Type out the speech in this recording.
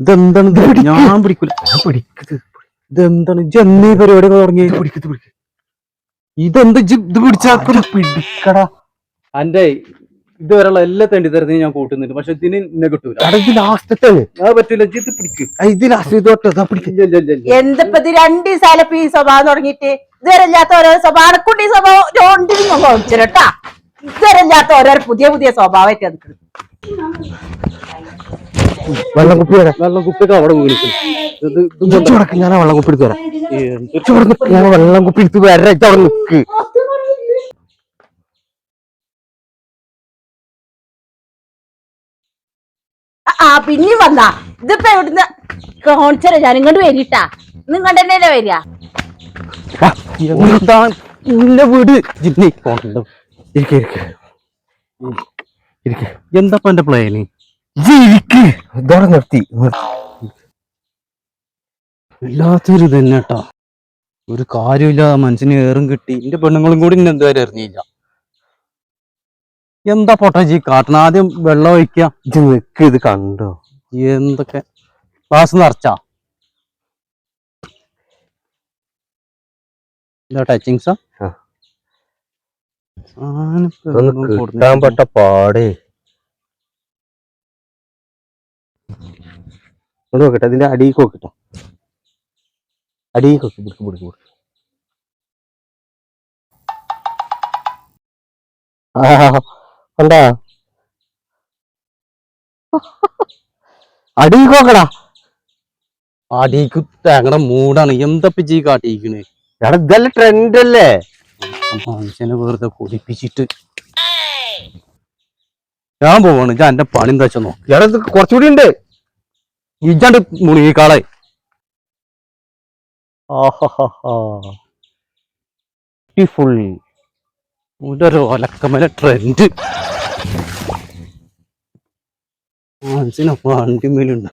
ഇതെന്താണ്? ഞാൻ പിടിക്കൂല. ഇതെന്താണ് ജന്നി പരിപാടി തുടങ്ങി? ഇതെന്ത് ഇത് പിടിച്ചാ പിടിക്കടാ. അന്റെ ഇതുവരെയുള്ള എല്ലാ തെണ്ടി തരുന്നതും ഞാൻ കൂട്ടുന്നുണ്ട്, പക്ഷെ ഇതിന് എന്നെ കിട്ടൂല. ഇത് ലാസ്റ്റത്തെ പറ്റൂല. ഇത് പിടിക്ക്. ഇത് ലാസ്റ്റ് എന്തപ്പോ ഇത് 2 ദിവസം ഈ സ്വഭാവം തുടങ്ങിയിട്ട് ഇതുവരെ ഇല്ലാത്ത ഓരോ സ്വഭാവം കുട്ടി സ്വഭാവം ചോദിച്ചിട്ടാ. ഇതുവരെ ഇല്ലാത്ത ഓരോ പുതിയ പുതിയ സ്വഭാവമായിട്ട് അത് വെള്ളക്കുപ്പിയൊക്കെ അവിടെ വീണിട്ട് ഞാൻ വെള്ളക്കുപ്പി എടുത്ത് തരാം. ഞാൻ വെള്ളക്കുപ്പി എടുത്ത് വരാ. അവിടെ നിക്ക്. പിന്നെയും വന്നാ ഇതിപ്പോ എവിടുന്ന് കാണിച്ചാലോ? ഞാൻ ഇങ്ങോട്ട് വരിട്ടാ. നിങ്ങോട്ട് തന്നെയല്ലേ വരിക? വീട് എന്താ എന്റെ പ്ലാന്? ഇതോടെ നിർത്തി. വല്ലാത്തൊരു തന്നെട്ടാ. ഒരു കാര്യമില്ലാതെ മനുഷ്യന് ഏറും കിട്ടി. എന്റെ പെണ്ണുങ്ങളും കൂടി ഇന്നെ എന്തുവരെ അറിഞ്ഞില്ല. എന്താ പൊട്ടജി കാട്ടണ? ആദ്യം വെള്ളം ഒഴിക്കുക. ഇത് നിക്ക്. ഇത് കണ്ടോ എന്തൊക്കെ? ക്ലാസ് നിറച്ചാ എന്താ ടച്ചിങ്സാ? കിട്ടാൻ പെട്ട പാടേ. നോക്കട്ടെ, അതിന്റെ അടിയിൽ നോക്കട്ടെ. അടിയിൽ നോക്കി കണ്ടാ? അടിയിൽ നോക്കടാ. അടിക്ക് തേങ്ങടെ മൂടാണ്. എന്തപ്പ കാട്ടിയിരിക്കണേ? ഇതല്ല ട്രെൻഡ് അല്ലേ? മനുഷ്യനെ വെറുതെ കുടിപ്പിച്ചിട്ട് ഞാൻ പോവാണ്. ഞാൻ എന്റെ പണി എന്താ വെച്ചോ. ഇയാളത് കുറച്ചുകൂടി ഉണ്ട്. ഇജാണ്ട് മുണിക്കാളെ. ബ്യൂട്ടിഫുൾ. ഒരു ഒലക്കമല ട്രെൻഡ്. മനുഷ്യനെ വണ്ടി മേലുണ്ട്.